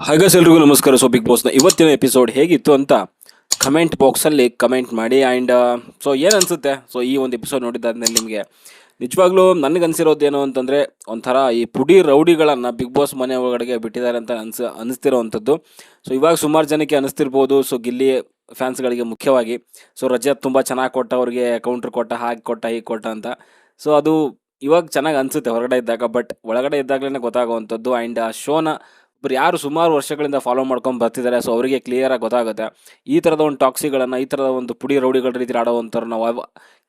ಹಾಗಾದ್ರೆ ಎಲ್ರಿಗೂ ನಮಸ್ಕಾರ. ಸೊ ಬಿಗ್ ಬಾಸ್ನ ಇವತ್ತಿನ ಎಪಿಸೋಡ್ ಹೇಗಿತ್ತು ಅಂತ ಕಮೆಂಟ್ ಬಾಕ್ಸಲ್ಲಿ ಕಮೆಂಟ್ ಮಾಡಿ. ಆ್ಯಂಡ್ ಸೊ ಏನು ಅನಿಸುತ್ತೆ ಸೊ ಈ ಒಂದು ಎಪಿಸೋಡ್ ನೋಡಿದ್ದಾದ್ಮೇಲೆ ನಿಮಗೆ ನಿಜವಾಗ್ಲೂ ನನಗೆ ಅನಿಸಿರೋದೇನು ಅಂತಂದರೆ ಒಂಥರ ಈ ಪುಡಿ ರೌಡಿಗಳನ್ನು ಬಿಗ್ ಬಾಸ್ ಮನೆ ಒಳಗಡೆಗೆ ಬಿಟ್ಟಿದ್ದಾರೆ ಅಂತ ಅನಿಸ್ತಿರೋವಂಥದ್ದು. ಸೊ ಇವಾಗ ಸುಮಾರು ಜನಕ್ಕೆ ಅನಿಸ್ತಿರ್ಬೋದು. ಸೊ ಗಿಲ್ಲಿ ಫ್ಯಾನ್ಸ್ಗಳಿಗೆ ಮುಖ್ಯವಾಗಿ ಸೊ ರಜತ್ ತುಂಬ ಚೆನ್ನಾಗಿ ಕೊಟ್ಟ, ಅವ್ರಿಗೆ ಕೌಂಟ್ರ್ ಕೊಟ್ಟ, ಹಾಗೆ ಕೊಟ್ಟ, ಹೀಗೆ ಕೊಟ್ಟ ಅಂತ. ಸೊ ಅದು ಇವಾಗ ಚೆನ್ನಾಗಿ ಅನಿಸುತ್ತೆ ಹೊರಗಡೆ ಇದ್ದಾಗ, ಬಟ್ ಒಳಗಡೆ ಇದ್ದಾಗಲೇ ಗೊತ್ತಾಗುವಂಥದ್ದು. ಆ್ಯಂಡ್ ಆ ಶೋನ ಒಬ್ರು ಯಾರು ಸುಮಾರು ವರ್ಷಗಳಿಂದ ಫಾಲೋ ಮಾಡ್ಕೊಂಡು ಬರ್ತಿದ್ದಾರೆ, ಸೊ ಅವರಿಗೆ ಕ್ಲಿಯರಾಗಿ ಗೊತ್ತಾಗುತ್ತೆ ಈ ಥರದ ಒಂದು ಟಾಕ್ಸಿಗಳನ್ನು, ಈ ಥರದ ಒಂದು ಪುಡಿ ರೌಡಿಗಳ ರೀತಿ ಆಡೋವಂಥವ್ರನ್ನ,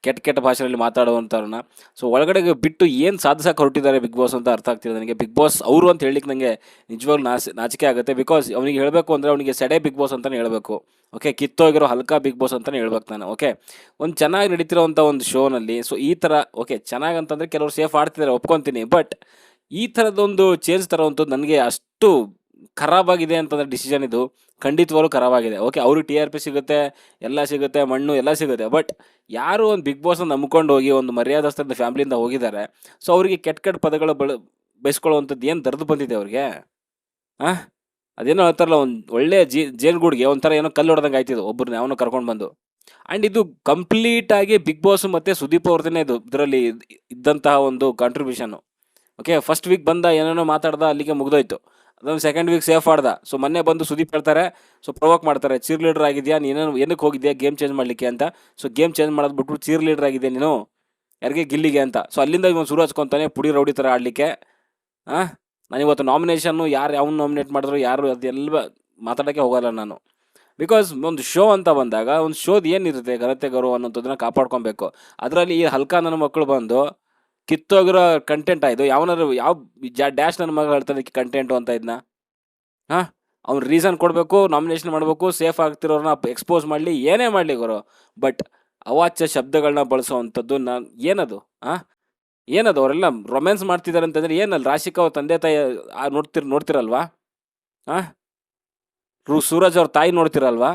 ಕೆಟ್ಟ ಕೆಟ್ಟ ಭಾಷೆಯಲ್ಲಿ ಮಾತಾಡುವಂಥವ್ರನ್ನ ಸೊ ಒಳಗಡೆಗೆ ಬಿಟ್ಟು ಏನು ಸಾಧಿಸಕ್ಕೆ ಹೊರಟಿದ್ದಾರೆ ಬಿಗ್ ಬಾಸ್ ಅಂತ ಅರ್ಥ ಆಗ್ತಿದೆ ನನಗೆ. ಬಿಗ್ ಬಾಸ್ ಅವರು ಅಂತ ಹೇಳಲಿಕ್ಕೆ ನನಗೆ ನಿಜವಾಗ್ಲೂ ನಾಚಿಕೆ ಆಗುತ್ತೆ. ಬಿಕಾಸ್ ಅವನಿಗೆ ಹೇಳಬೇಕು ಅಂದರೆ ಅವನಿಗೆ ಸೆಡೆ ಬಿಗ್ ಬಾಸ್ ಅಂತಲೇ ಹೇಳಬೇಕು. ಓಕೆ, ಕಿತ್ತೋಗಿರೋ ಹಲ್ಕಾ ಬಿಗ್ ಬಾಸ್ ಅಂತಲೇ ಹೇಳ್ಬೇಕು ನಾನು. ಓಕೆ, ಒಂದು ಚೆನ್ನಾಗಿ ನಡೀತಿರೋವಂಥ ಒಂದು ಶೋನಲ್ಲಿ ಸೊ ಈ ಥರ ಓಕೆ ಚೆನ್ನಾಗಿ ಅಂತಂದರೆ ಕೆಲವರು ಸೇಫ್ ಆಡ್ತಿದ್ದಾರೆ, ಒಪ್ಕೊತೀನಿ. ಬಟ್ ಈ ಥರದೊಂದು ಚೇಂಜ್ ತರೋವಂಥದ್ದು ನನಗೆ ಅಷ್ಟು ಖರಾಬಾಗಿದೆ ಅಂತಂದರೆ ಡಿಸಿಷನ್ ಇದು ಖಂಡಿತವಾಗ್ಲೂ ಖರಾಬಾಗಿದೆ. ಓಕೆ, ಅವ್ರಿಗೆ TRP ಸಿಗುತ್ತೆ, ಎಲ್ಲ ಸಿಗುತ್ತೆ, ಮಣ್ಣು ಎಲ್ಲ ಸಿಗುತ್ತೆ. ಬಟ್ ಯಾರು ಒಂದು ಬಿಗ್ ಬಾಸ್ನ ನಂಬ್ಕೊಂಡು ಹೋಗಿ ಒಂದು ಮರ್ಯಾದಸ್ಥದ ಫ್ಯಾಮ್ಲಿಯಿಂದ ಹೋಗಿದ್ದಾರೆ, ಸೊ ಅವರಿಗೆ ಕೆಟ್ಟ ಕೆಟ್ಟ ಪದಗಳು ಬಯಸ್ಕೊಳ್ಳುವಂಥದ್ದು ಏನು ದರ್ದು ಬಂದಿದೆ ಅವ್ರಿಗೆ. ಹಾಂ, ಅದೇನೋ ಹೇಳ್ತಾರಲ್ಲ, ಒಂದು ಒಳ್ಳೆ ಜೇನುಗೂಡಿಗೆ ಒಂಥರ ಏನೋ ಕಲ್ಲು ಹೊಡೆದಂಗೆ ಆಯ್ತಿದ್ದು ಒಬ್ಬರನ್ನ ಅವನು ಕರ್ಕೊಂಡು ಬಂದು. ಆ್ಯಂಡ್ ಇದು ಕಂಪ್ಲೀಟಾಗಿ ಬಿಗ್ ಬಾಸ್ ಮತ್ತು ಸುದೀಪ್ ಅವ್ರದ್ದೇ ಇದರಲ್ಲಿ ಇದ್ದಂತಹ ಒಂದು ಕಾಂಟ್ರಿಬ್ಯೂಷನ್ನು. ಓಕೆ, ಫಸ್ಟ್ ವೀಕ್ ಬಂದ ಏನೇನೋ ಮಾತಾಡ್ದ, ಅಲ್ಲಿಗೆ ಮುಗ್ದೋಯ್ತು. ಅದೊಂದು ಸೆಕೆಂಡ್ ವೀಕ್ ಸೇಫ್ ಆಡ್ದ. ಸೊ ಮೊನ್ನೆ ಬಂದು ಸುದೀಪ್ ಹೇಳ್ತಾರೆ, ಸೊ ಪ್ರೊವೋಕ್ ಮಾಡ್ತಾರೆ, ಚೀರ್ ಲೀಡರ್ ಆಗಿದೆಯಾ ನೀನೇನು, ಏನಕ್ಕೆ ಹೋಗಿದ್ಯಾ ಗೇಮ್ ಚೇಂಜ್ ಮಾಡಲಿಕ್ಕೆ ಅಂತ. ಸೊ ಗೇಮ್ ಚೇಂಜ್ ಮಾಡೋದು ಬಿಟ್ಬಿಟ್ಟು ಚೀರ್ ಲೀಡರ್ ಆಗಿದೆಯಾ ನೀನು ಯಾರಿಗೆ, ಗಿಲ್ಲಿಗೆ ಅಂತ. ಸೊ ಅಲ್ಲಿಂದ ಇವನು ಶುರು ಹಚ್ಕೊತಾನೆ ಪುಡಿ ರೌಡಿ ಥರ ಆಡಲಿಕ್ಕೆ. ಹಾಂ, ನಾನು ಇವತ್ತು ನಾಮಿನೇಷನ್ನು ಯಾರು ಯಾವನ್ನ ನಾಮಿನೇಟ್ ಮಾಡಿದ್ರು ಯಾರು ಅದೆಲ್ಲ ಮಾತಾಡೋಕ್ಕೆ ಹೋಗಲ್ಲ ನಾನು. ಬಿಕಾಸ್ ಒಂದು ಶೋ ಅಂತ ಬಂದಾಗ ಒಂದು ಶೋದು ಏನಿರುತ್ತೆ ಘನತೆ ಗೌರವ ಅನ್ನೋಂಥದ್ದನ್ನ ಕಾಪಾಡ್ಕೊಬೇಕು. ಅದರಲ್ಲಿ ಈ ಹಲ್ಕಾ ನನ್ನ ಮಕ್ಕಳು ಬಂದು ಕಿತ್ತೋಗಿರೋ ಕಂಟೆಂಟ್ ಆಯಿತು. ಯಾವನಾದ್ರು ಯಾವ ಡ್ಯಾಶ್ ನನ್ನ ಮಗ ಹೇಳ್ತಾನೆ ಕಂಟೆಂಟು ಅಂತ ಇದನ್ನ. ಹಾಂ, ಅವ್ನು ರೀಸನ್ ಕೊಡಬೇಕು, ನಾಮಿನೇಷನ್ ಮಾಡಬೇಕು, ಸೇಫ್ ಆಗ್ತಿರೋರನ್ನ ಎಕ್ಸ್ಪೋಸ್ ಮಾಡಲಿ, ಏನೇ ಮಾಡಲಿ ಗುರು. ಬಟ್ ಅವಾಚ್ಯ ಶಬ್ದಗಳನ್ನ ಬಳಸೋವಂಥದ್ದು ನಾನು ಏನದು? ಹಾಂ, ಏನದು? ಅವರೆಲ್ಲ ರೊಮ್ಯಾನ್ಸ್ ಮಾಡ್ತಿದ್ದಾರೆ ಅಂತಂದರೆ ಏನಲ್ಲ, ರಾಶಿಕಾ ಅವ್ರ ತಂದೆ ತಾಯಿ ನೋಡ್ತಿರಲ್ವಾ? ಹಾಂ, ಸೂರಜ್ ಅವ್ರ ತಾಯಿ ನೋಡ್ತಿರಲ್ವಾ?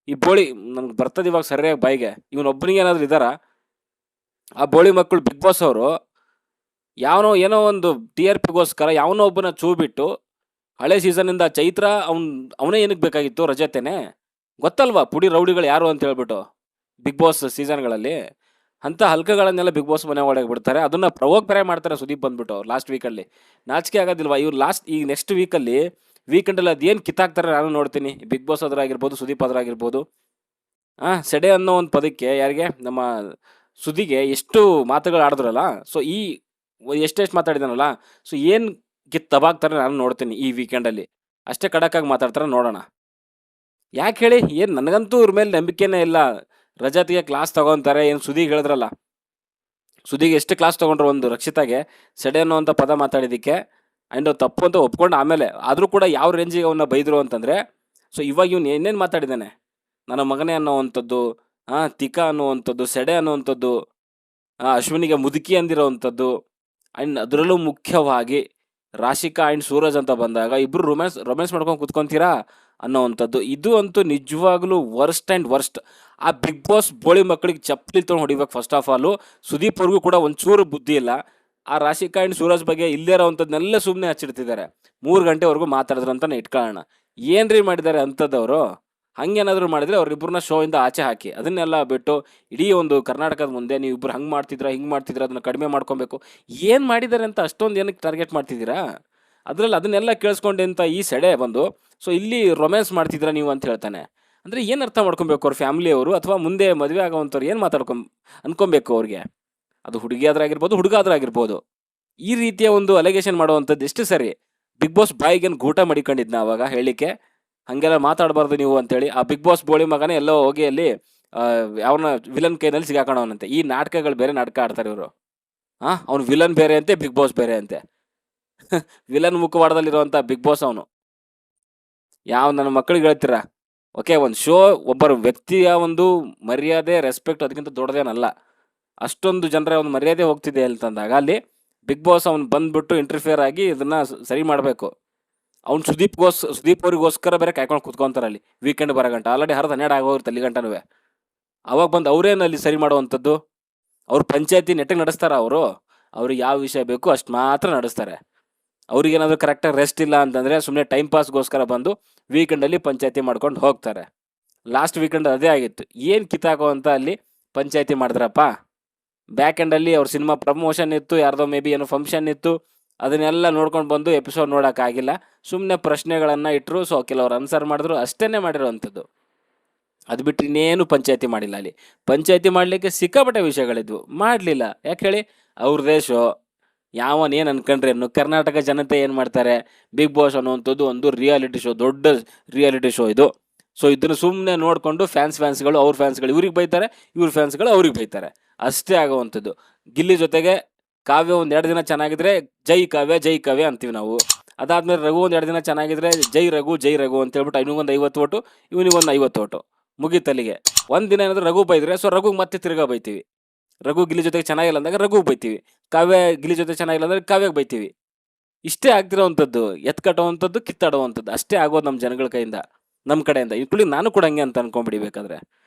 ಈ ಬೋಳಿ ನನಗೆ ಬರ್ತದೆ ಇವಾಗ ಸರಿಯಾಗಿ ಬಾಯಿಗೆ, ಇವನೊಬ್ಬನಿಗೆ ಏನಾದರೂ ಇದ್ದಾರಾ? ಆ ಬೋಳಿ ಮಕ್ಕಳು ಬಿಗ್ ಬಾಸ್ ಅವರು ಏನೋ ಒಂದು TRPಗೋಸ್ಕರ ಯಾವನೋ ಒಬ್ಬನ ಚೂ ಬಿಟ್ಟು ಹಳೆ ಸೀಸನ್ನಿಂದ ಚೈತ್ರ ಅವನೇ ಏನಕ್ಕೆ ಬೇಕಾಗಿತ್ತು, ರಜತೆನೆ ಗೊತ್ತಲ್ವಾ ಪುಡಿ ರೌಡಿಗಳು ಯಾರು ಅಂತ ಹೇಳ್ಬಿಟ್ಟು ಬಿಗ್ ಬಾಸ್ ಸೀಸನ್ಗಳಲ್ಲಿ. ಅಂಥ ಹಲ್ಕಗಳನ್ನೆಲ್ಲ ಬಿಗ್ ಬಾಸ್ ಮನೆ ಒಳಗೆ ಬಿಡ್ತಾರೆ. ಅದನ್ನು ಪ್ರವೋಕ್ ಬೇರೆ ಮಾಡ್ತಾರೆ ಸುದೀಪ್ ಬಂದ್ಬಿಟ್ಟು ಲಾಸ್ಟ್ ವೀಕಲ್ಲಿ. ನಾಚಿಕೆ ಆಗೋದಿಲ್ವಾ ಇವ್ರು? ಈಗ ನೆಕ್ಸ್ಟ್ ವೀಕೆಂಡಲ್ಲಿ ಅದೇನು ಕಿತ್ತಾಕ್ತಾರೆ ನಾನು ನೋಡ್ತೀನಿ. ಬಿಗ್ ಬಾಸ್ ಅದ್ರಾಗಿರ್ಬೋದು, ಸುದೀಪ್ ಅದ್ರಾಗಿರ್ಬೋದು. ಸೆಡೆ ಅನ್ನೋ ಒಂದು ಪದಕ್ಕೆ ಯಾರಿಗೆ, ನಮ್ಮ ಸುದಿಗೆ ಎಷ್ಟು ಮಾತುಗಳು ಆಡಿದ್ರಲ್ಲ. ಸೊ ಈ ಎಷ್ಟೆಷ್ಟು ಮಾತಾಡಿದಾನಲ್ಲ, ಸೊ ಏನು ತಬಾಕ್ತಾರೆ ನಾನು ನೋಡ್ತೀನಿ ಈ ವೀಕೆಂಡಲ್ಲಿ. ಅಷ್ಟೇ ಖಡಕ್ಕಾಗಿ ಮಾತಾಡ್ತಾರೆ, ನೋಡೋಣ. ಯಾಕೆ ಹೇಳಿ? ಏನು ನನಗಂತೂ ಇವ್ರ ಮೇಲೆ ನಂಬಿಕೆನೇ ಇಲ್ಲ. ರಜತ್ಗೆ ಕ್ಲಾಸ್ ತಗೊತಾರೆ, ಏನು ಸುದಿಗೆ ಹೇಳಿದ್ರಲ್ಲ, ಸುದಿಗೆ ಎಷ್ಟು ಕ್ಲಾಸ್ ತೊಗೊಂಡ್ರು ಒಂದು ರಕ್ಷಿತಾಗೆ ಸೆಡೆ ಅನ್ನೋ ಅಂತ ಪದ ಮಾತಾಡಿದ್ದಕ್ಕೆ. ಆ್ಯಂಡ್ ತಪ್ಪು ಅಂತ ಒಪ್ಕೊಂಡು ಆಮೇಲೆ ಆದರೂ ಕೂಡ ಯಾವ ರೇಂಜಿಗೆ ಅವನ್ನ ಬೈದರು ಅಂತಂದರೆ, ಸೊ ಇವಾಗ ಇವನು ಏನೇನು ಮಾತಾಡಿದ್ದಾನೆ, ನನ್ನ ಮಗನೇ ಅನ್ನೋವಂಥದ್ದು, ತಿಕ ಅನ್ನುವಂಥದ್ದು, ಸೆಡೆ ಅನ್ನುವಂಥದ್ದು, ಅಶ್ವಿನಿಗೆ ಮುದುಕಿ ಅಂದಿರೋವಂಥದ್ದು. ಆ್ಯಂಡ್ ಅದರಲ್ಲೂ ಮುಖ್ಯವಾಗಿ ರಾಶಿಕಾ ಆ್ಯಂಡ್ ಸೂರಜ್ ಅಂತ ಬಂದಾಗ ಇಬ್ಬರು ರೊಮ್ಯಾನ್ಸ್ ಮಾಡ್ಕೊಂಡು ಕೂತ್ಕೊತೀರಾ ಅನ್ನೋವಂಥದ್ದು. ಇದು ಅಂತೂ ನಿಜವಾಗ್ಲೂ ವರ್ಸ್ಟ್ ಆ್ಯಂಡ್ ವರ್ಸ್ಟ್. ಆ ಬಿಗ್ ಬಾಸ್ ಬೋಳಿ ಮಕ್ಕಳಿಗೆ ಚಪ್ಪಲಿ ತೊಗೊಂಡು ಹೊಡಿಬೇಕು ಫಸ್ಟ್ ಆಫ್ ಆಲು. ಸುದೀಪ್ ಅವ್ರಿಗೂ ಕೂಡ ಒಂಚೂರು ಬುದ್ಧಿ ಇಲ್ಲ. ಆ ರಾಶಿಕಾ ಆ್ಯಂಡ್ ಸೂರಜ್ ಬಗ್ಗೆ ಇಲ್ಲೇ ಇರೋವಂಥದ್ದನ್ನೆಲ್ಲ ಸುಮ್ಮನೆ ಹಚ್ಚಿಡ್ತಿದ್ದಾರೆ. 3 ಗಂಟೆವರೆಗೂ ಮಾತಾಡಿದ್ರು ಅಂತಲೇ ಇಟ್ಕೊಳ್ಳೋಣ. ಏನ್ರಿ ಮಾಡಿದ್ದಾರೆ ಅಂಥದ್ದವರು? ಹಂಗೇನಾದರೂ ಮಾಡಿದರೆ ಅವ್ರಿಬ್ಬರನ್ನ ಶೋಯಿಂದ ಆಚೆ ಹಾಕಿ. ಅದನ್ನೆಲ್ಲ ಬಿಟ್ಟು ಇಡೀ ಒಂದು ಕರ್ನಾಟಕದ ಮುಂದೆ ನೀವು ಇಬ್ಬರು ಹಂಗೆ ಮಾಡ್ತಿದ್ರ, ಹಿಂಗೆ ಮಾಡ್ತಿದ್ರ, ಅದನ್ನು ಕಡಿಮೆ ಮಾಡ್ಕೊಬೇಕು. ಏನು ಮಾಡಿದ್ದಾರೆ ಅಂತ ಅಷ್ಟೊಂದು ಏನಕ್ಕೆ ಟಾರ್ಗೆಟ್ ಮಾಡ್ತಿದ್ದೀರಾ? ಅದನ್ನೆಲ್ಲ ಕೇಳಿಸ್ಕೊಂಡೆಂತ ಈ ಸೆಡೆ ಬಂದು ಸೊ ಇಲ್ಲಿ ರೊಮ್ಯಾನ್ಸ್ ಮಾಡ್ತಿದ್ದೀರಾ ನೀವು ಅಂತ ಹೇಳ್ತಾನೆ. ಅಂದರೆ ಏನು ಅರ್ಥ ಮಾಡ್ಕೊಬೇಕು ಅವ್ರ ಫ್ಯಾಮಿಲಿಯವರು, ಅಥವಾ ಮುಂದೆ ಮದುವೆ ಆಗೋವಂಥವ್ರು ಏನು ಅನ್ಕೊಬೇಕು ಅವ್ರಿಗೆ? ಅದು ಹುಡುಗಿ ಆದ್ರಾಗಿರ್ಬೋದು, ಹುಡುಗ ಆದ್ರಾಗಿರ್ಬೋದು. ಈ ರೀತಿಯ ಒಂದು ಅಲಿಗೇಷನ್ ಮಾಡುವಂಥದ್ದು ಎಷ್ಟು ಸರಿ? ಬಿಗ್ ಬಾಸ್ ಬಾಯಿಗೇನು ಗೂಟ ಮಡಿಕೊಂಡಿದ್ನ ಅವಾಗ ಹೇಳಲಿಕ್ಕೆ, ಹಾಗೆಲ್ಲ ಮಾತಾಡಬಾರ್ದು ನೀವು ಅಂತೇಳಿ. ಆ ಬಿಗ್ ಬಾಸ್ ಬೋಳಿ ಮಗನೇ ಎಲ್ಲೋ ಹೋಗಿ ಅಲ್ಲಿ ಯಾವನ ವಿಲನ್ ಕೈನಲ್ಲಿ ಸಿಗಾಕೋಣವನಂತೆ. ಈ ನಾಟಕಗಳು ಬೇರೆ ನಾಟಕ ಆಡ್ತಾರೆ ಇವರು. ಅವ್ನು ವಿಲನ್ ಬೇರೆ ಅಂತೆ, ಬಿಗ್ ಬಾಸ್ ಬೇರೆ ಅಂತೆ. ವಿಲನ್ ಮುಖವಾಡದಲ್ಲಿರುವಂಥ ಬಿಗ್ ಬಾಸ್ ಅವನು. ನನ್ನ ಮಕ್ಕಳಿಗೆ ಹೇಳ್ತೀರಾ? ಓಕೆ, ಒಂದು ಶೋ ಒಬ್ಬರ ವ್ಯಕ್ತಿಯ ಒಂದು ಮರ್ಯಾದೆ, ರೆಸ್ಪೆಕ್ಟ್ ಅದಕ್ಕಿಂತ ದೊಡ್ಡದೇನಲ್ಲ. ಅಷ್ಟೊಂದು ಜನರ ಒಂದು ಮರ್ಯಾದೆ ಹೋಗ್ತಿದೆ ಅಂತಂದಾಗ ಅಲ್ಲಿ ಬಿಗ್ ಬಾಸ್ ಅವ್ನು ಬಂದ್ಬಿಟ್ಟು ಇಂಟರ್ಫಿಯರ್ ಆಗಿ ಇದನ್ನು ಸರಿ ಮಾಡಬೇಕು. ಅವ್ನು ಸುದೀಪ್ ಅವ್ರಿಗೋಸ್ಕರ ಬೇರೆ ಕಾಯ್ಕೊಂಡು ಕೂತ್ಕೊಂತಾರೆ ಅಲ್ಲಿ ವೀಕೆಂಡ್ ಬರೋಗಂಟ. ಆಲ್ರೆಡಿ 12 ಆಗೋಗಿರುತ್ತೆ ಅಲ್ಲಿ ಗಂಟನೂ. ಅವಾಗ ಬಂದು ಅವ್ರೇನು ಅಲ್ಲಿ ಸರಿ ಮಾಡುವಂಥದ್ದು? ಅವ್ರು ಪಂಚಾಯತಿ ನೆಟ್ಟಿಗೆ ನಡೆಸ್ತಾರ ಅವರು? ಅವ್ರಿಗೆ ಯಾವ ವಿಷಯ ಬೇಕು ಅಷ್ಟು ಮಾತ್ರ ನಡೆಸ್ತಾರೆ. ಅವ್ರಿಗೇನಾದರೂ ಕರೆಕ್ಟಾಗಿ ರೆಸ್ಟ್ ಇಲ್ಲ ಅಂತಂದರೆ ಸುಮ್ಮನೆ ಟೈಮ್ ಪಾಸ್ಗೋಸ್ಕರ ಬಂದು ವೀಕೆಂಡಲ್ಲಿ ಪಂಚಾಯತಿ ಮಾಡ್ಕೊಂಡು ಹೋಗ್ತಾರೆ. ಲಾಸ್ಟ್ ವೀಕೆಂಡ್ ಅದೇ ಆಗಿತ್ತು. ಏನು ಕಿತ್ತಾಕೋ ಅಂತ ಅಲ್ಲಿ ಪಂಚಾಯತಿ ಮಾಡಿದ್ರಪ್ಪ. ಬ್ಯಾಕ್ ಎಂಡಲ್ಲಿ ಅವ್ರ ಸಿನಿಮಾ ಪ್ರಮೋಷನ್ ಇತ್ತು, ಯಾರ್ದೋ ಮೇ ಬಿ ಏನೋ ಫಂಕ್ಷನ್ ಇತ್ತು, ಅದನ್ನೆಲ್ಲ ನೋಡ್ಕೊಂಡು ಬಂದು ಎಪಿಸೋಡ್ ನೋಡೋಕ್ಕಾಗಿಲ್ಲ. ಸುಮ್ಮನೆ ಪ್ರಶ್ನೆಗಳನ್ನು ಇಟ್ಟರು, ಸೊ ಕೆಲವ್ರು ಆನ್ಸರ್ ಮಾಡಿದ್ರು, ಅಷ್ಟೇ ಮಾಡಿರೋವಂಥದ್ದು. ಅದು ಬಿಟ್ಟು ಇನ್ನೇನು ಪಂಚಾಯತಿ ಮಾಡಿಲ್ಲ. ಅಲ್ಲಿ ಪಂಚಾಯತಿ ಮಾಡಲಿಕ್ಕೆ ಸಿಕ್ಕಾಪಟ್ಟೆ ವಿಷಯಗಳಿದ್ವು, ಮಾಡಲಿಲ್ಲ. ಯಾಕೆ ಹೇಳಿ? ಅವ್ರದ್ದೇ ಶೋ. ಯಾವನೇನು ಅನ್ಕೊಂಡ್ರೇನು, ಕರ್ನಾಟಕ ಜನತೆ ಏನು ಮಾಡ್ತಾರೆ, ಬಿಗ್ ಬಾಸ್ ಅನ್ನುವಂಥದ್ದು ಒಂದು ರಿಯಾಲಿಟಿ ಶೋ, ದೊಡ್ಡ ರಿಯಾಲಿಟಿ ಶೋ ಇದು. ಸೊ ಇದನ್ನು ಸುಮ್ಮನೆ ನೋಡಿಕೊಂಡು ಫ್ಯಾನ್ಸ್ಗಳು ಅವ್ರ ಫ್ಯಾನ್ಸ್ಗಳು ಇವ್ರಿಗೆ ಬೈತಾರೆ, ಇವ್ರ ಫ್ಯಾನ್ಸ್ಗಳು ಅವ್ರಿಗೆ ಬೈತಾರೆ, ಅಷ್ಟೇ ಆಗುವಂಥದ್ದು. ಗಿಲ್ಲಿ ಜೊತೆಗೆ ಕಾವ್ಯ ಒಂದು 2 ದಿನ ಚೆನ್ನಾಗಿದ್ರೆ ಜೈ ಕಾವ್ಯ ಅಂತೀವಿ ನಾವು. ಅದಾದ್ಮೇಲೆ ರಘು ಒಂದು 2 ದಿನ ಚೆನ್ನಾಗಿದ್ರೆ ಜೈ ರಘು ಅಂತೇಳ್ಬಿಟ್ಟು ಇವನಿಗೊಂದು 50 ಓಟು, ಇವನಿಗೊಂದು 50 ಓಟು, ಮುಗಿತಲ್ಲಿಗೆ. ಒಂದು ದಿನ ಏನಾದರೂ ರಘು ಬೈದ್ರೆ ಸೊ ರಘುಗೆ ಮತ್ತೆ ತಿರ್ಗಾ ಬೈತೀವಿ. ರಘು ಗಿಲ್ಲಿ ಜೊತೆಗೆ ಚೆನ್ನಾಗಿಲ್ಲ ಅಂದಾಗ ರಘುಗೆ ಬೈತೀವಿ, ಕಾವ್ಯ ಗಿಲ್ಲಿ ಜೊತೆ ಚೆನ್ನಾಗಿಲ್ಲ ಅಂದರೆ ಕಾವ್ಯಗೆ ಬೈತೀವಿ. ಇಷ್ಟೇ ಆಗ್ತಿರೋವಂಥದ್ದು, ಎತ್ಕಟ್ಟೋವಂಥದ್ದು, ಕಿತ್ತಾಡುವಂಥದ್ದು, ಅಷ್ಟೇ ಆಗೋದು ನಮ್ಮ ಜನಗಳ ಕೈಯಿಂದ, ನಮ್ಮ ಕಡೆಯಿಂದ. ಇನ್ಕ್ಲೂಡಿಂಗ್ ನಾನು ಕೂಡ ಹಂಗೆ ಅಂತ ಅನ್ಕೊಂಬಿಡಿ. ಬೇಕಾದ್ರೆ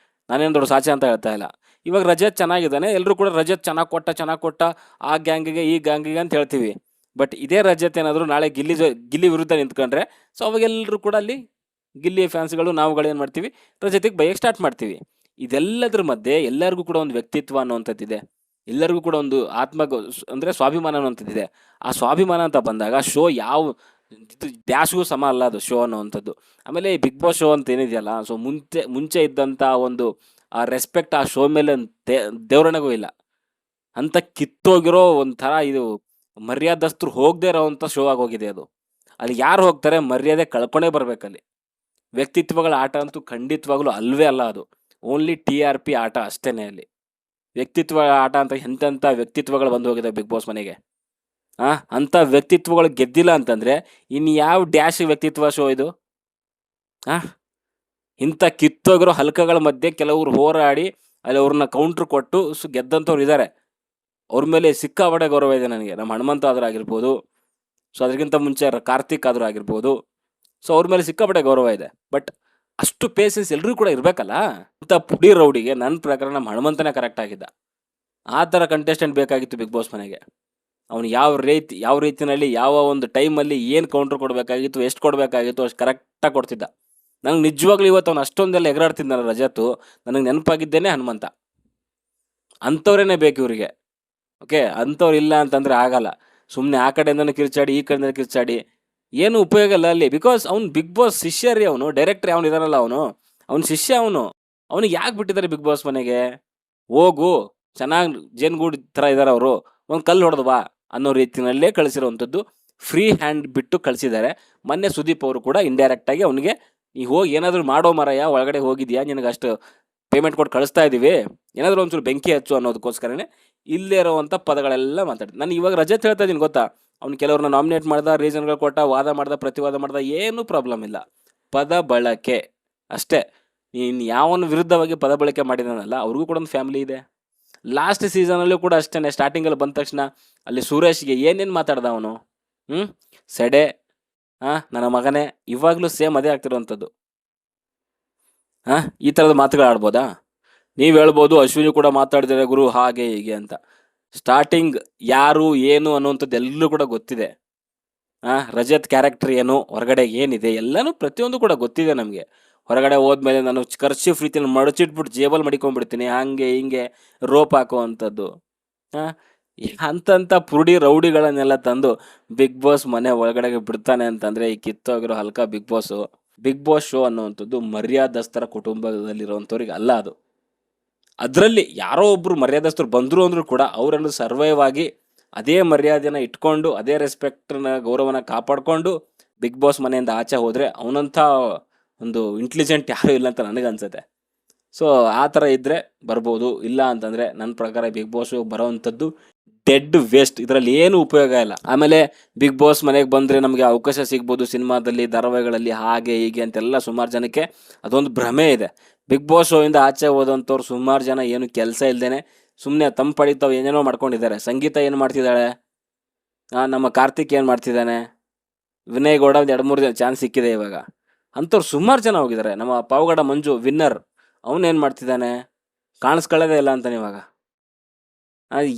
ನಾನೇನು ದೊಡ್ಡ ಸಾಚೆ ಅಂತ ಹೇಳ್ತಾ ಇಲ್ಲ. ಇವಾಗ ರಜತ್ ಚೆನ್ನಾಗಿದ್ದಾನೆ, ಎಲ್ಲರೂ ಕೂಡ ರಜತ್ ಚೆನ್ನಾಗಿ ಕೊಟ್ಟ, ಆ ಗ್ಯಾಂಗಿಗೆ ಈ ಗ್ಯಾಂಗಿಗೆ ಅಂತ ಹೇಳ್ತೀವಿ. ಬಟ್ ಇದೇ ರಜತ್ ಏನಾದರೂ ನಾಳೆ ಗಿಲ್ಲಿ ವಿರುದ್ಧ ನಿಂತ್ಕೊಂಡ್ರೆ ಸೊ ಅವಾಗೆಲ್ಲರೂ ಕೂಡ ಅಲ್ಲಿ ಗಿಲ್ಲಿ ಫ್ಯಾನ್ಸ್ಗಳು ನಾವುಗಳು ಏನು ಮಾಡ್ತೀವಿ, ರಜತಿಗೆ ಬೈಯಕ್ಕೆ ಸ್ಟಾರ್ಟ್ ಮಾಡ್ತೀವಿ. ಇದೆಲ್ಲದ್ರ ಮಧ್ಯೆ ಎಲ್ಲರಿಗೂ ಕೂಡ ಒಂದು ವ್ಯಕ್ತಿತ್ವ ಅನ್ನುವಂಥದ್ದಿದೆ, ಎಲ್ಲರಿಗೂ ಕೂಡ ಒಂದು ಅಂದರೆ ಸ್ವಾಭಿಮಾನ ಅನ್ನುವಂಥದ್ದಿದೆ. ಆ ಸ್ವಾಭಿಮಾನ ಅಂತ ಬಂದಾಗ ಶೋ ಯಾವ ಡ್ಯಾಶ್ಗೂ ಸಮ ಅಲ್ಲ ಅದು ಶೋ ಅನ್ನುವಂಥದ್ದು. ಆಮೇಲೆ ಈ ಬಿಗ್ ಬಾಸ್ ಶೋ ಅಂತ ಏನಿದೆಯಲ್ಲ, ಸೊ ಮುಂಚೆ ಇದ್ದಂಥ ಒಂದು ಆ ರೆಸ್ಪೆಕ್ಟ್ ಆ ಶೋ ಮೇಲೆ ದೇವರಣೆಗೂ ಇಲ್ಲ. ಅಂತ ಕಿತ್ತೋಗಿರೋ ಒಂಥರ ಇದು ಮರ್ಯಾದಸ್ತರು ಹೋಗದೇ ಇರೋವಂಥ ಶೋ ಆಗೋಗಿದೆ ಅದು. ಅಲ್ಲಿ ಯಾರು ಹೋಗ್ತಾರೆ, ಮರ್ಯಾದೆ ಕಳ್ಕೊಂಡೇ ಬರ್ಬೇಕಲ್ಲಿ. ವ್ಯಕ್ತಿತ್ವಗಳ ಆಟ ಅಂತೂ ಖಂಡಿತವಾಗ್ಲೂ ಅಲ್ವೇ ಅಲ್ಲ ಅದು. ಓನ್ಲಿ TRP ಆಟ ಅಷ್ಟೇ ಅಲ್ಲಿ. ವ್ಯಕ್ತಿತ್ವ ಆಟ ಅಂತ ಎಂತೆಂಥ ವ್ಯಕ್ತಿತ್ವಗಳು ಬಂದು ಹೋಗಿದೆ ಬಿಗ್ ಬಾಸ್ ಮನೆಗೆ. ಅಂಥ ವ್ಯಕ್ತಿತ್ವಗಳು ಗೆದ್ದಿಲ್ಲ ಅಂತಂದರೆ ಇನ್ನು ಯಾವ ಡ್ಯಾಶ್ ವ್ಯಕ್ತಿತ್ವ ಶೋ ಇದು? ಇಂಥ ಕಿತ್ತೋಗಿರೋ ಹಲ್ಕಗಳ ಮಧ್ಯೆ ಕೆಲವರು ಹೋರಾಡಿ ಅಲ್ಲಿ ಅವ್ರನ್ನ ಕೌಂಟ್ರ್ ಕೊಟ್ಟು ಗೆದ್ದಂಥವ್ರು ಇದ್ದಾರೆ. ಅವ್ರ ಮೇಲೆ ಸಿಕ್ಕಾಪಟ್ಟೆ ಗೌರವ ಇದೆ ನನಗೆ. ನಮ್ಮ ಹನುಮಂತ ಆದರೂ ಆಗಿರ್ಬೋದು, ಸೊ ಅದಕ್ಕಿಂತ ಮುಂಚೆ ಕಾರ್ತಿಕ್ ಆದರೂ ಆಗಿರ್ಬೋದು, ಸೊ ಅವ್ರ ಮೇಲೆ ಸಿಕ್ಕಾಪಟ್ಟೆ ಗೌರವ ಇದೆ. ಬಟ್ ಅಷ್ಟು ಪೇಷನ್ಸ್ ಎಲ್ಲರೂ ಕೂಡ ಇರಬೇಕಲ್ಲ. ಇಂಥ ಪುಡಿ ರೌಡಿಗೆ ನನ್ನ ಪ್ರಕಾರ ನಮ್ಮ ಹನುಮಂತನೇ ಕರೆಕ್ಟ್ ಆಗಿದ್ದ. ಆ ಥರ ಕಂಟೆಸ್ಟೆಂಟ್ ಬೇಕಾಗಿತ್ತು ಬಿಗ್ ಬಾಸ್ ಮನೆಗೆ. ಅವನು ಯಾವ ರೀತಿಯಲ್ಲಿ ಯಾವ ಒಂದು ಟೈಮಲ್ಲಿ ಏನು ಕೌಂಟ್ರ್ ಕೊಡಬೇಕಾಗಿತ್ತು, ಎಷ್ಟು ಕೊಡಬೇಕಾಗಿತ್ತು ಅಷ್ಟು ಕರೆಕ್ಟಾಗಿ ಕೊಡ್ತಿದ್ದ. ನಂಗೆ ನಿಜವಾಗ್ಲೂ ಇವತ್ತು ಅವ್ನು ಅಷ್ಟೊಂದೆಲ್ಲ ಎಗರಾಡ್ತಿದ್ದಾನೆ ರಜತು, ನನಗೆ ನೆನಪಾಗಿದ್ದೇನೆ ಹನುಮಂತ. ಅಂಥವ್ರೇ ಬೇಕು ಇವರಿಗೆ. ಓಕೆ, ಅಂಥವ್ರು ಇಲ್ಲ ಅಂತಂದರೆ ಆಗಲ್ಲ. ಸುಮ್ಮನೆ ಆ ಕಡೆಯಿಂದನೂ ಕಿರ್ಚಾಡಿ ಈ ಕಡೆಯಿಂದ ಕಿರ್ಚಾಡಿ ಏನು ಉಪಯೋಗ ಇಲ್ಲ ಅಲ್ಲಿ. ಬಿಕಾಸ್ ಅವ್ನು ಬಿಗ್ ಬಾಸ್ ಶಿಷ್ಯ ರೀ, ಅವನು ಡೈರೆಕ್ಟ್ರಿ, ಅವನು ಇದಾನಲ್ಲ, ಅವನು ಶಿಷ್ಯ. ಅವನಿಗೆ ಯಾಕೆ ಬಿಟ್ಟಿದ್ದಾರೆ ಬಿಗ್ ಬಾಸ್ ಮನೆಗೆ? ಹೋಗು, ಚೆನ್ನಾಗಿ ಜೇನ್ಗೂಡ್ ಥರ ಇದ್ದಾರೆ ಅವರು, ಒಂದು ಕಲ್ಲು ಹೊಡೆದು ಬಾ ಅನ್ನೋ ರೀತಿಯಲ್ಲೇ ಕಳಿಸಿರೋವಂಥದ್ದು. ಫ್ರೀ ಹ್ಯಾಂಡ್ ಬಿಟ್ಟು ಕಳಿಸಿದ್ದಾರೆ. ಮೊನ್ನೆ ಸುದೀಪ್ ಅವರು ಕೂಡ ಇಂಡೈರೆಕ್ಟಾಗಿ ಅವನಿಗೆ ಈ ಹೋಗಿ ಏನಾದರೂ ಮಾಡೋ ಮರಯ್ಯ, ಒಳಗಡೆ ಹೋಗಿದ್ಯಾ, ನಿನಗೆ ಅಷ್ಟು ಪೇಮೆಂಟ್ ಕೊಟ್ಟು ಕಳಿಸ್ತಾ ಇದ್ದೀವಿ, ಏನಾದರೂ ಒಂಚೂರು ಬೆಂಕಿ ಹಚ್ಚು ಅನ್ನೋದಕ್ಕೋಸ್ಕರನೇ ಇಲ್ಲೇ ಇರೋವಂಥ ಪದಗಳೆಲ್ಲ ಮಾತಾಡ್ತೀನಿ. ನಾನು ಇವಾಗ ರಜತ್ ಹೇಳ್ತಾ ಇದ್ದೀನಿ ಗೊತ್ತಾ, ಅವ್ನು ಕೆಲವ್ರನ್ನ ನಾಮಿನೇಟ್ ಮಾಡ್ದ, ರೀಸನ್ಗಳು ಕೊಟ್ಟ, ವಾದ ಮಾಡ್ದ, ಪ್ರತಿವಾದ ಮಾಡ್ದ, ಏನೂ ಪ್ರಾಬ್ಲಮ್ ಇಲ್ಲ. ಪದ ಬಳಕೆ ಅಷ್ಟೇ. ನೀನು ಯಾವನ ವಿರುದ್ಧವಾಗಿ ಪದ ಬಳಕೆ ಮಾಡಿದಾನಲ್ಲ, ಅವ್ರಿಗೂ ಕೂಡ ಒಂದು ಫ್ಯಾಮಿಲಿ ಇದೆ. ಲಾಸ್ಟ್ ಸೀಸನಲ್ಲೂ ಕೂಡ ಅಷ್ಟೇ, ಸ್ಟಾರ್ಟಿಂಗಲ್ಲಿ ಬಂದ ತಕ್ಷಣ ಅಲ್ಲಿ ಸುರೇಶ್ಗೆ ಏನೇನು ಮಾತಾಡ್ದ ಅವನು, ಸೆಡೆ, ನನ್ನ ಮಗನೇ, ಇವಾಗಲೂ ಸೇಮ್ ಅದೇ ಆಗ್ತಿರೋವಂಥದ್ದು. ಈ ಥರದ ಮಾತುಗಳು ಆಡ್ಬೋದಾ? ನೀವು ಹೇಳ್ಬೋದು ಅಶ್ವಿನಿ ಕೂಡ ಮಾತಾಡಿದರೆ ಗುರು ಹಾಗೆ ಹೀಗೆ ಅಂತ. ಸ್ಟಾರ್ಟಿಂಗ್ ಯಾರು ಏನು ಅನ್ನುವಂಥದ್ದು ಎಲ್ಲರೂ ಕೂಡ ಗೊತ್ತಿದೆ. ರಜತ್ ಕ್ಯಾರೆಕ್ಟರ್ ಏನು, ಹೊರಗಡೆ ಏನಿದೆ, ಎಲ್ಲನೂ ಪ್ರತಿಯೊಂದು ಕೂಡ ಗೊತ್ತಿದೆ ನಮಗೆ. ಹೊರಗಡೆ ಹೋದ್ಮೇಲೆ ನಾನು ಕರ್ಚೀಫ್ ರೀತಿಯಲ್ಲಿ ಮಡಚಿಟ್ಬಿಟ್ಟು ಜೇಬಲ್ಲಿ ಮಡಿಕೊಂಡ್ಬಿಡ್ತೀನಿ, ಹಂಗೆ ಹಿಂಗೆ ರೋಪ್ ಹಾಕುವಂಥದ್ದು. ಅಂಥ ಪುರುಡಿ ರೌಡಿಗಳನ್ನೆಲ್ಲ ತಂದು ಬಿಗ್ ಬಾಸ್ ಮನೆ ಒಳಗಡೆಗೆ ಬಿಡ್ತಾನೆ ಅಂತಂದರೆ ಈ ಕಿತ್ತೋಗಿರೋ ಹಲ್ಕ ಬಿಗ್ ಬಾಸ್ ಶೋ ಅನ್ನುವಂಥದ್ದು ಮರ್ಯಾದಸ್ಥರ ಕುಟುಂಬದಲ್ಲಿರುವಂಥವ್ರಿಗೆ ಅಲ್ಲ ಅದು. ಅದರಲ್ಲಿ ಯಾರೋ ಒಬ್ಬರು ಮರ್ಯಾದಸ್ಥರು ಬಂದರು ಅಂದರೂ ಕೂಡ ಅವರನ್ನು ಸರ್ವೈವ್ ಆಗಿ ಅದೇ ಮರ್ಯಾದೆನ ಇಟ್ಕೊಂಡು ಅದೇ ರೆಸ್ಪೆಕ್ಟ್ನ ಗೌರವನ ಕಾಪಾಡಿಕೊಂಡು ಬಿಗ್ ಬಾಸ್ ಮನೆಯಿಂದ ಆಚೆ ಹೋದರೆ ಅವನಂಥ ಒಂದು ಇಂಟೆಲಿಜೆಂಟ್ ಯಾರೂ ಇಲ್ಲ ಅಂತ ನನಗನ್ಸುತ್ತೆ. ಸೊ ಆ ಥರ ಇದ್ದರೆ ಬರ್ಬೋದು, ಇಲ್ಲ ಅಂತಂದರೆ ನನ್ನ ಪ್ರಕಾರ ಬಿಗ್ ಬಾಸ್ ಬರೋವಂಥದ್ದು ಡೆಡ್ ವೇಸ್ಟ್. ಇದರಲ್ಲಿ ಏನು ಉಪಯೋಗ ಇಲ್ಲ. ಆಮೇಲೆ ಬಿಗ್ ಬಾಸ್ ಮನೆಗೆ ಬಂದರೆ ನಮಗೆ ಅವಕಾಶ ಸಿಗ್ಬೋದು ಸಿನಿಮಾದಲ್ಲಿ, ಧಾರಾವಾಹಿಗಳಲ್ಲಿ, ಹಾಗೆ ಹೀಗೆ ಅಂತೆಲ್ಲ ಸುಮಾರು ಜನಕ್ಕೆ ಅದೊಂದು ಭ್ರಮೆ ಇದೆ. ಬಿಗ್ ಬಾಸ್ ಶೋಯಿಂದ ಆಚೆ ಹೋದಂಥವ್ರು ಸುಮಾರು ಜನ ಏನು ಕೆಲಸ ಇಲ್ಲದೇ ಸುಮ್ಮನೆ ತಂಪಡಿತಾವ್ ಏನೇನೋ ಮಾಡ್ಕೊಂಡಿದ್ದಾರೆ. ಸಂಗೀತ ಏನು ಮಾಡ್ತಿದ್ದಾಳೆ, ನಮ್ಮ ಕಾರ್ತಿಕ್ ಏನು ಮಾಡ್ತಿದ್ದಾನೆ, ವಿನಯ್ ಗೌಡ ಒಂದು 2-3 ಚಾನ್ಸ್ ಸಿಕ್ಕಿದೆ ಇವಾಗ. ಅಂಥವ್ರು ಸುಮಾರು ಜನ ಹೋಗಿದ್ದಾರೆ. ನಮ್ಮ ಪಾವಗಡ ಮಂಜು ವಿನ್ನರ್, ಅವನೇನು ಮಾಡ್ತಿದ್ದಾನೆ, ಕಾಣಿಸ್ಕೊಳ್ಳೋದೇ ಇಲ್ಲ ಅಂತಾನೆ ಇವಾಗ.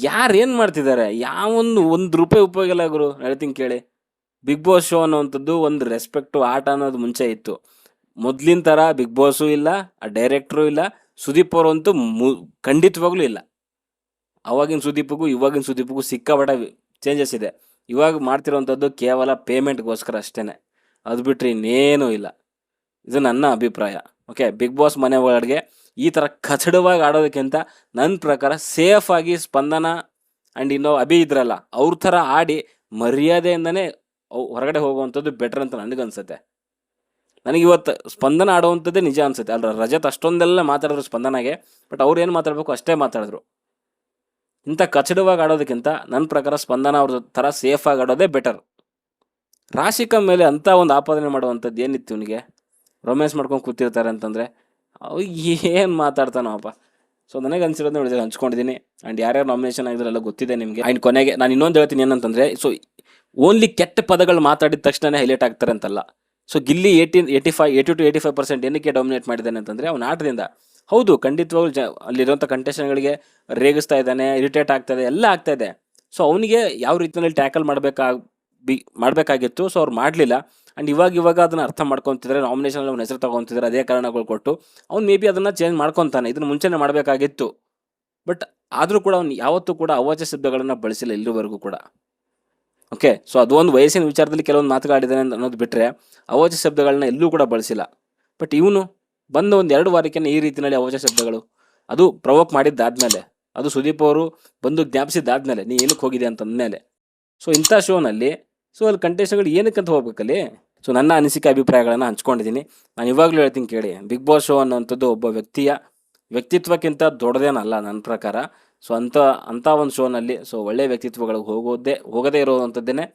ಯಾರು ಏನು ಮಾಡ್ತಿದ್ದಾರೆ, ಯಾವೊಂದು ₹1 ಉಪಯೋಗ ಇಲ್ಲ ಗುರು, ಹೇಳ್ತೀನಿ ಕೇಳಿ. ಬಿಗ್ ಬಾಸ್ ಶೋ ಅನ್ನೋವಂಥದ್ದು ಒಂದು ರೆಸ್ಪೆಕ್ಟು ಆಟ ಅನ್ನೋದು ಮುಂಚೆ ಇತ್ತು. ಮೊದಲಿನ ಥರ ಬಿಗ್ ಬಾಸು ಇಲ್ಲ, ಆ ಡೈರೆಕ್ಟ್ರು ಇಲ್ಲ, ಸುದೀಪ್ ಅವರಂತೂ ಖಂಡಿತವಾಗ್ಲೂ ಇಲ್ಲ. ಅವಾಗಿನ ಸುದೀಪ್ಗೂ ಇವಾಗಿನ ಸುದೀಪ್ಗೂ ಸಿಕ್ಕಾಪಟ್ಟೆ ಚೇಂಜಸ್ ಇದೆ. ಇವಾಗ ಮಾಡ್ತಿರೋವಂಥದ್ದು ಕೇವಲ ಪೇಮೆಂಟ್ಗೋಸ್ಕರ ಅಷ್ಟೇ, ಅದು ಬಿಟ್ಟರೆ ಇನ್ನೇನೂ ಇಲ್ಲ. ಇದು ನನ್ನ ಅಭಿಪ್ರಾಯ. ಓಕೆ, ಬಿಗ್ ಬಾಸ್ ಮನೆ ಒಳಗೆ ಈ ಥರ ಕಚಡವಾಗಿ ಆಡೋದಕ್ಕಿಂತ ನನ್ನ ಪ್ರಕಾರ ಸೇಫಾಗಿ ಸ್ಪಂದನ ಆ್ಯಂಡ್ ಇನ್ನೂ ಅಭಿ ಇದ್ರಲ್ಲ ಅವ್ರ ಥರ ಆಡಿ ಮರ್ಯಾದೆಯಿಂದನೇ ಹೊರಗಡೆ ಹೋಗುವಂಥದ್ದು ಬೆಟರ್ ಅಂತ ನನಗನ್ಸುತ್ತೆ. ನನಗಿವತ್ತು ಸ್ಪಂದನ ಆಡುವಂಥದ್ದೇ ನಿಜ ಅನ್ಸುತ್ತೆ. ಅಲ್ಲ, ರಜತ್ ಅಷ್ಟೊಂದೆಲ್ಲ ಮಾತಾಡಿದ್ರು ಸ್ಪಂದನಾಗೆ, ಬಟ್ ಅವ್ರು ಏನು ಮಾತಾಡಬೇಕು ಅಷ್ಟೇ ಮಾತಾಡಿದ್ರು. ಇಂಥ ಕಚಡವಾಗಿ ಆಡೋದಕ್ಕಿಂತ ನನ್ನ ಪ್ರಕಾರ ಸ್ಪಂದನ ಅವ್ರ ಥರ ಸೇಫಾಗಿ ಆಡೋದೇ ಬೆಟರ್. ರಾಶಿಕಾ ಮೇಲೆ ಅಂಥ ಒಂದು ಆಪಾದನೆ ಮಾಡುವಂಥದ್ದು ಏನಿತ್ತು ಇವನಿಗೆ? ರೊಮ್ಯಾನ್ಸ್ ಮಾಡ್ಕೊಂಡು ಕೂತಿರ್ತಾರೆ ಅಂತಂದರೆ ಅವು ಏನು ಮಾತಾಡ್ತಾನಪ್ಪ. ಸೊ ನನಗೆ ಅನ್ಸಿರೋದನ್ನ ಹೇಳಿದ್ರೆ ಹಂಚ್ಕೊಂಡಿದ್ದೀನಿ. ಆ್ಯಂಡ್ ಯಾರ್ಯಾರು ನಾಮಿನೇಷನ್ ಆಗಿದ್ರೆಲ್ಲ ಗೊತ್ತಿದೆ ನಿಮಗೆ. ಆ್ಯಂಡ್ ಕೊನೆಗೆ ನಾನು ಇನ್ನೊಂದು ಹೇಳ್ತೀನಿ ಏನಂತಂದರೆ, ಸೊ ಓನ್ಲಿ ಕೆಟ್ಟ ಪದಗಳು ಮಾತಾಡಿದ ತಕ್ಷಣ ಹೈಲೈಟ್ ಆಗ್ತಾರೆ ಅಂತಲ್ಲ. ಸೊ ಗಿಲ್ಲಿ 80 to 85% ಏನಕ್ಕೆ ಡಾಮಿನೇಟ್ ಮಾಡಿದ್ದಾನೆ ಅಂತಂದರೆ ಅವನ ಆಟದಿಂದ. ಹೌದು, ಖಂಡಿತವಾಗ್ಲೂ ಅಲ್ಲಿರುವಂಥ ಕಂಟೆಸ್ಟೆಂಟ್ಗಳಿಗೆ ರೇಗಿಸ್ತಾ ಇದ್ದಾನೆ, ಇರಿಟೇಟ್ ಆಗ್ತಾಯಿದೆ, ಎಲ್ಲ ಆಗ್ತಾಯಿದೆ. ಸೊ ಅವನಿಗೆ ಯಾವ ರೀತಿಯಲ್ಲಿ ಟ್ಯಾಕಲ್ ಮಾಡಬೇಕಾಗಿತ್ತು. ಸೊ ಅವ್ರು ಮಾಡಲಿಲ್ಲ. ಆ್ಯಂಡ್ ಇವಾಗ ಅದನ್ನು ಅರ್ಥ ಮಾಡ್ಕೊತಿದ್ದಾರೆ, ನಾಮಿನೇಷನಲ್ಲಿ ಅವ್ನ ಹೆಸರು ತೊಗೊತಿದ್ದಾರೆ, ಅದೇ ಕಾರಣಗಳು ಕೊಟ್ಟು ಅವ್ನು ಮೇ ಬಿ ಅದನ್ನು ಚೇಂಜ್ ಮಾಡ್ಕೊತಾನೆ. ಇದನ್ನು ಮುಂಚೆನೇ ಮಾಡಬೇಕಾಗಿತ್ತು. ಬಟ್ ಆದರೂ ಕೂಡ ಅವ್ನು ಯಾವತ್ತೂ ಕೂಡ ಅವಾಚ್ಯ ಶಬ್ದಗಳನ್ನು ಬಳಸಿಲ್ಲ ಇಲ್ಲಿವರೆಗೂ ಕೂಡ. ಓಕೆ, ಸೊ ಅದೊಂದು ವಯಸ್ಸಿನ ವಿಚಾರದಲ್ಲಿ ಕೆಲವೊಂದು ಮಾತುಗಳಾಡಿದ್ದಾನೆ ಅನ್ನೋದು ಬಿಟ್ಟರೆ ಅವಾಚ್ಯ ಶಬ್ದಗಳನ್ನ ಎಲ್ಲೂ ಕೂಡ ಬಳಸಿಲ್ಲ. ಬಟ್ ಇವನು ಬಂದು ಒಂದು 2 ವಾರಕ್ಕೆ ಈ ರೀತಿಯಲ್ಲಿ ಅವಾಚ್ಯ ಶಬ್ದಗಳು, ಅದು ಪ್ರವೋಕ್ ಮಾಡಿದ್ದಾದಮೇಲೆ, ಅದು ಸುದೀಪ್ ಅವರು ಬಂದು ಜ್ಞಾಪಿಸಿದ್ದಾದಮೇಲೆ ನೀ ಏನಕ್ಕೆ ಹೋಗಿದೆ ಅಂತಂದಮೇಲೆ. ಸೊ ಇಂಥ ಶೋನಲ್ಲಿ ಅಲ್ಲಿ ಕಂಟೆಸ್ಟೆಂಟ್ಗಳು ಏನಕ್ಕಂತ ಹೋಗ್ಬೇಕಲ್ಲಿ. ಸೊ ನನ್ನ ಅನಿಸಿಕೆ ಅಭಿಪ್ರಾಯಗಳನ್ನು ಹಂಚ್ಕೊಂಡಿದ್ದೀನಿ. ನಾನು ಇವಾಗಲೂ ಹೇಳ್ತೀನಿ ಕೇಳಿ, ಬಿಗ್ ಬಾಸ್ ಶೋ ಅನ್ನೋಂಥದ್ದು ಒಬ್ಬ ವ್ಯಕ್ತಿಯ ವ್ಯಕ್ತಿತ್ವಕ್ಕಿಂತ ದೊಡ್ಡದೇನಲ್ಲ ನನ್ನ ಪ್ರಕಾರ. ಸೊ ಅಂಥ ಒಂದು ಶೋನಲ್ಲಿ ಒಳ್ಳೆಯ ವ್ಯಕ್ತಿತ್ವಗಳಿಗೆ ಹೋಗದೇ ಇರೋವಂಥದ್ದೇ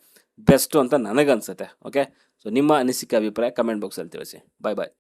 ಬೆಸ್ಟು ಅಂತ ನನಗನ್ಸುತ್ತೆ. ಓಕೆ, ಸೊ ನಿಮ್ಮ ಅನಿಸಿಕೆ ಅಭಿಪ್ರಾಯ ಕಮೆಂಟ್ ಬಾಕ್ಸಲ್ಲಿ ತಿಳಿಸಿ. ಬಾಯ್.